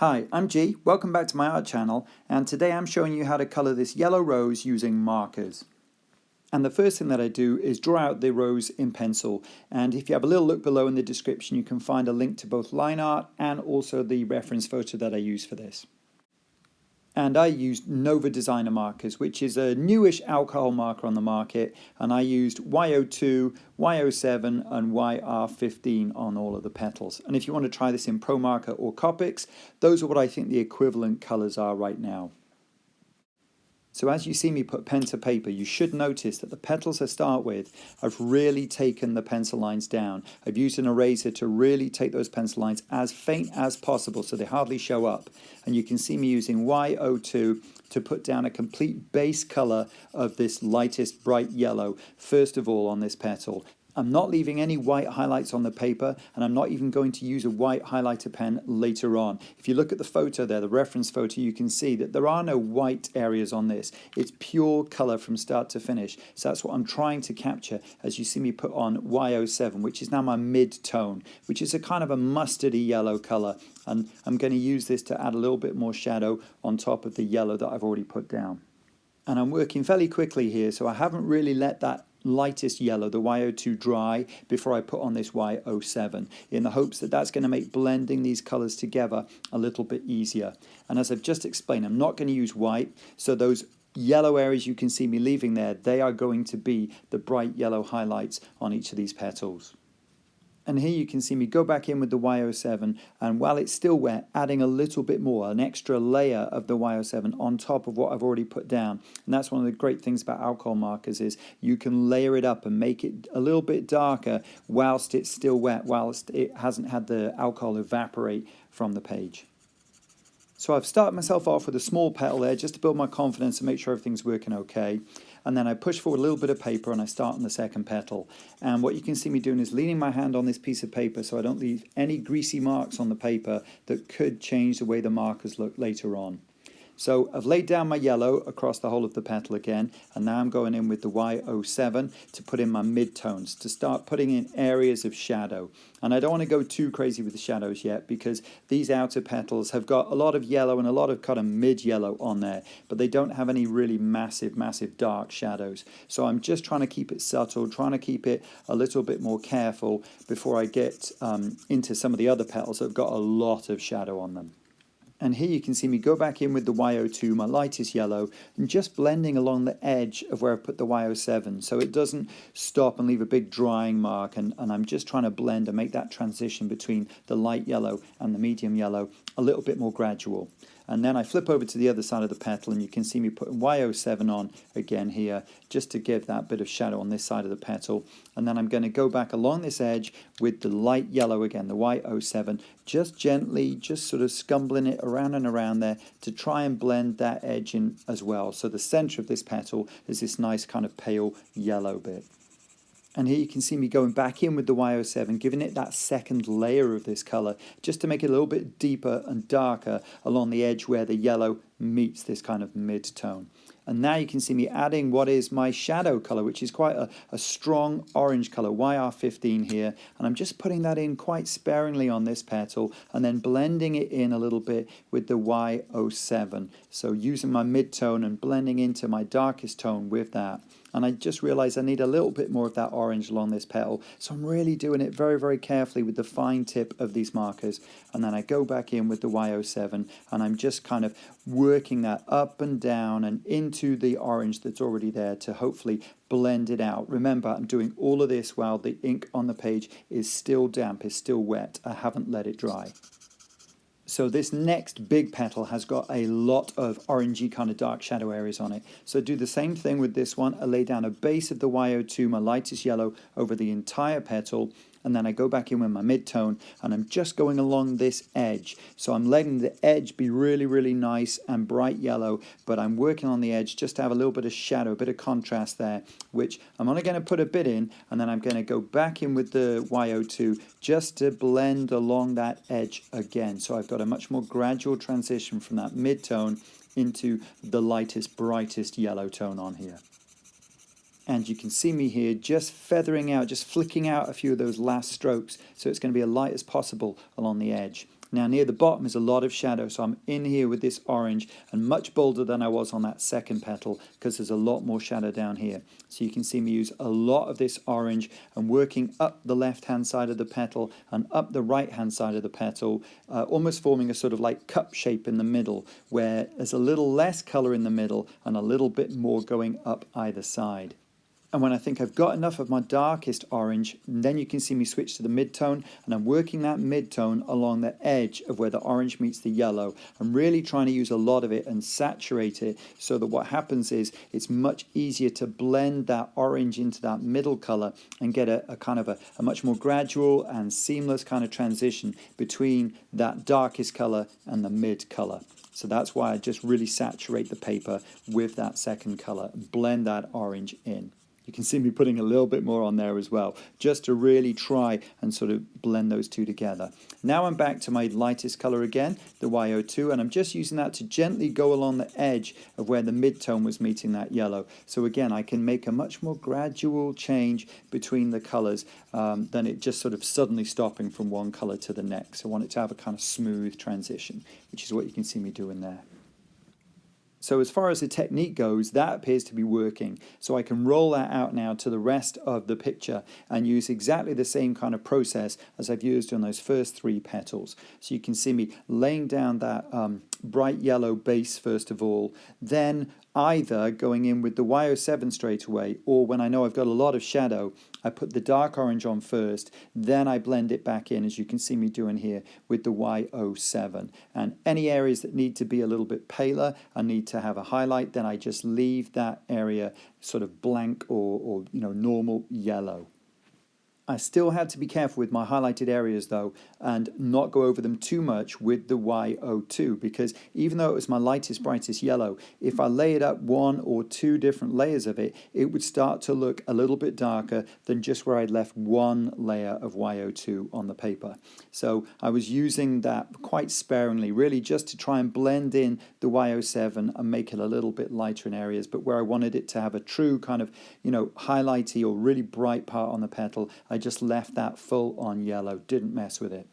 Hi, I'm G. Welcome back to my art channel, and today I'm showing you how to colour this yellow rose using markers. And the first thing that I do is draw out the rose in pencil, and if you have a little look below in the description you can find a link to both line art and also the reference photo that I use for this. And I used Nova Designer markers, which is a newish alcohol marker on the market, and I used Y02, Y07 and YR15 on all of the petals. And if you want to try this in Promarker or Copics, those are what I think the equivalent colours are right now. So as you see me put pen to paper, you should notice that the petals I start with, I've really taken the pencil lines down. I've used an eraser to really take those pencil lines as faint as possible so they hardly show up. And you can see me using Y02 to put down a complete base colour of this lightest bright yellow, first of all on this petal. I'm not leaving any white highlights on the paper, and I'm not even going to use a white highlighter pen later on. If you look at the photo there, the reference photo, you can see that there are no white areas on this. It's pure colour from start to finish. So that's what I'm trying to capture as you see me put on Y07, which is now my mid-tone, which is a kind of a mustardy yellow colour. And I'm going to use this to add a little bit more shadow on top of the yellow that I've already put down. And I'm working fairly quickly here, so I haven't really let that lightest yellow, the Y02, dry before I put on this Y07, in the hopes that that's going to make blending these colours together a little bit easier. And as I've just explained, I'm not going to use white, so those yellow areas you can see me leaving there, they are going to be the bright yellow highlights on each of these petals. And here you can see me go back in with the Y07, and while it's still wet, adding a little bit more, an extra layer of the Y07 on top of what I've already put down. And that's one of the great things about alcohol markers is you can layer it up and make it a little bit darker whilst it's still wet, whilst it hasn't had the alcohol evaporate from the page. So I've started myself off with a small petal there just to build my confidence and make sure everything's working okay. And then I push forward a little bit of paper and I start on the second petal. And what you can see me doing is leaning my hand on this piece of paper so I don't leave any greasy marks on the paper that could change the way the markers look later on. So I've laid down my yellow across the whole of the petal again, and now I'm going in with the Y07 to put in my mid-tones, to start putting in areas of shadow. And I don't want to go too crazy with the shadows yet because these outer petals have got a lot of yellow and a lot of kind of mid-yellow on there, but they don't have any really massive dark shadows. So I'm just trying to keep it subtle, trying to keep it a little bit more careful before I get into some of the other petals that have got a lot of shadow on them. And here you can see me go back in with the Y02, my lightest yellow, and just blending along the edge of where I've put the Y07 so it doesn't stop and leave a big drying mark, and I'm just trying to blend and make that transition between the light yellow and the medium yellow a little bit more gradual. And then I flip over to the other side of the petal and you can see me putting Y07 on again here just to give that bit of shadow on this side of the petal. And then I'm going to go back along this edge with the light yellow again, the Y07, just gently, just sort of scumbling it around and around there to try and blend that edge in as well. So the center of this petal is this nice kind of pale yellow bit. And here you can see me going back in with the Y07, giving it that second layer of this colour, just to make it a little bit deeper and darker along the edge where the yellow meets this kind of mid-tone. And now you can see me adding what is my shadow colour, which is quite a strong orange colour, YR15 here. And I'm just putting that in quite sparingly on this petal and then blending it in a little bit with the Y07. So using my mid-tone and blending into my darkest tone with that. And I just realised I need a little bit more of that orange along this petal. So I'm really doing it very carefully with the fine tip of these markers. And then I go back in with the Y07 and I'm just kind of working that up and down and into the orange that's already there to hopefully blend it out. Remember, I'm doing all of this while the ink on the page is still damp, is still wet. I haven't let it dry. So this next big petal has got a lot of orangey kind of dark shadow areas on it. So do the same thing with this one. I lay down a base of the Y02, my lightest yellow, over the entire petal. And then I go back in with my mid-tone and I'm just going along this edge. So I'm letting the edge be really nice and bright yellow, but I'm working on the edge just to have a little bit of shadow, a bit of contrast there, which I'm only going to put a bit in, and then I'm going to go back in with the Y02 just to blend along that edge again. So I've got a much more gradual transition from that mid-tone into the lightest, brightest yellow tone on here. And you can see me here just feathering out, just flicking out a few of those last strokes, so it's going to be as light as possible along the edge. Now near the bottom is a lot of shadow, so I'm in here with this orange and much bolder than I was on that second petal because there's a lot more shadow down here. So you can see me use a lot of this orange and working up the left hand side of the petal and up the right hand side of the petal, almost forming a sort of like cup shape in the middle where there's a little less color in the middle and a little bit more going up either side. And when I think I've got enough of my darkest orange, then you can see me switch to the mid-tone, and I'm working that mid-tone along the edge of where the orange meets the yellow. I'm really trying to use a lot of it and saturate it so that what happens is it's much easier to blend that orange into that middle color and get a kind of a much more gradual and seamless kind of transition between that darkest color and the mid color. So that's why I just really saturate the paper with that second color and blend that orange in. You can see me putting a little bit more on there as well, just to really try and sort of blend those two together. Now I'm back to my lightest color again, the YO2, and I'm just using that to gently go along the edge of where the mid-tone was meeting that yellow. So again, I can make a much more gradual change between the colors than it just sort of suddenly stopping from one color to the next. I want it to have a kind of smooth transition, which is what you can see me doing there. So as far as the technique goes, that appears to be working. So I can roll that out now to the rest of the picture and use exactly the same kind of process as I've used on those first three petals. So you can see me laying down that bright yellow base first of all, then either going in with the YO7 straight away, or when I know I've got a lot of shadow, I put the dark orange on first, then I blend it back in, as you can see me doing here, with the YO7. And any areas that need to be a little bit paler and need to have a highlight, then I just leave that area sort of blank or normal yellow. I still had to be careful with my highlighted areas though and not go over them too much with the YO2, because even though it was my lightest, brightest yellow, if I layered up one or two different layers of it, it would start to look a little bit darker than just where I'd left one layer of YO2 on the paper. So I was using that quite sparingly, really just to try and blend in the YO7 and make it a little bit lighter in areas, but where I wanted it to have a true kind of, highlighty or really bright part on the petal, I just left that full on yellow, didn't mess with it.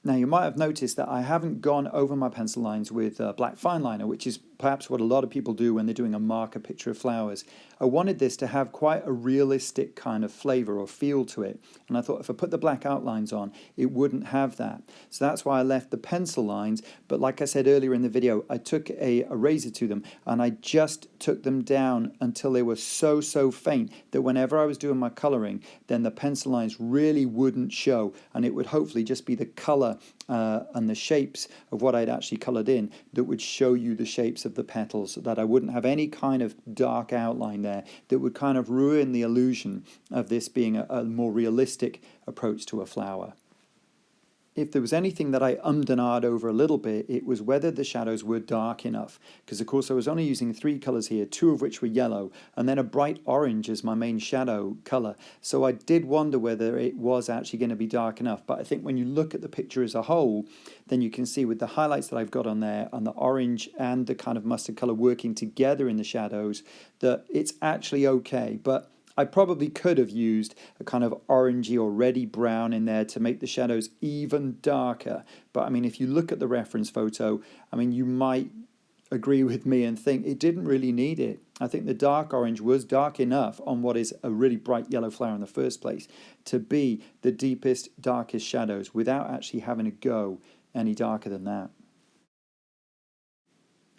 Now you might have noticed that I haven't gone over my pencil lines with black fine liner, which is perhaps what a lot of people do when they're doing a marker picture of flowers. I wanted this to have quite a realistic kind of flavor or feel to it, and I thought if I put the black outlines on, it wouldn't have that. So that's why I left the pencil lines, but like I said earlier in the video, I took a razor to them and I just took them down until they were so faint that whenever I was doing my coloring, then the pencil lines really wouldn't show, and it would hopefully just be the color and the shapes of what I'd actually colored in that would show you the shapes of the petals, so that I wouldn't have any kind of dark outline there that would kind of ruin the illusion of this being a more realistic approach to a flower. If there was anything that I ummed and ahed over a little bit, it was whether the shadows were dark enough. Because of course I was only using three colours here, two of which were yellow, and then a bright orange as my main shadow colour. So I did wonder whether it was actually going to be dark enough. But I think when you look at the picture as a whole, then you can see with the highlights that I've got on there, and the orange and the kind of mustard colour working together in the shadows, that it's actually okay. But I probably could have used a kind of orangey or reddy brown in there to make the shadows even darker. But I mean, if you look at the reference photo, I mean, you might agree with me and think it didn't really need it. I think the dark orange was dark enough on what is a really bright yellow flower in the first place to be the deepest, darkest shadows without actually having to go any darker than that.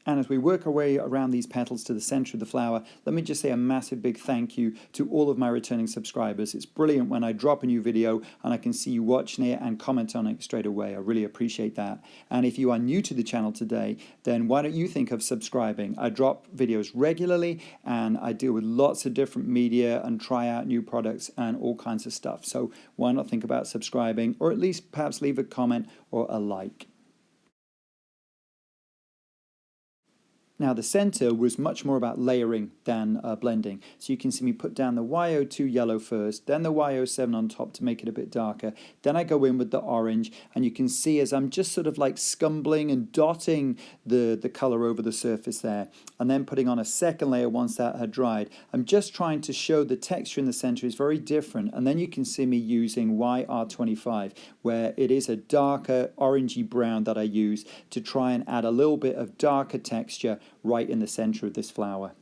And as we work our way around these petals to the center of the flower, let me just say a massive big thank you to all of my returning subscribers. It's brilliant when I drop a new video and I can see you watching it and comment on it straight away. I really appreciate that. And if you are new to the channel today, then why don't you think of subscribing? I drop videos regularly and I deal with lots of different media and try out new products and all kinds of stuff. So why not think about subscribing, or at least perhaps leave a comment or a like. Now the center was much more about layering than blending. So you can see me put down the Y02 yellow first, then the Y07 on top to make it a bit darker. Then I go in with the orange, and you can see as I'm just sort of like scumbling and dotting the color over the surface there, and then putting on a second layer once that had dried. I'm just trying to show the texture in the center is very different. And then you can see me using YR25, where it is a darker orangey brown that I use to try and add a little bit of darker texture right in the center of this flower.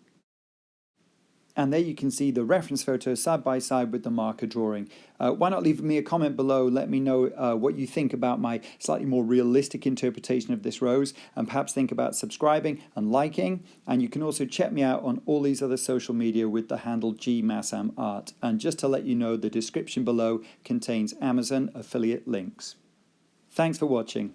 And there you can see the reference photo side by side with the marker drawing. Why not leave me a comment below? Let me know what you think about my slightly more realistic interpretation of this rose, and perhaps think about subscribing and liking. And you can also check me out on all these other social media with the handle geemassamart. And just to let you know, the description below contains Amazon affiliate links. Thanks for watching.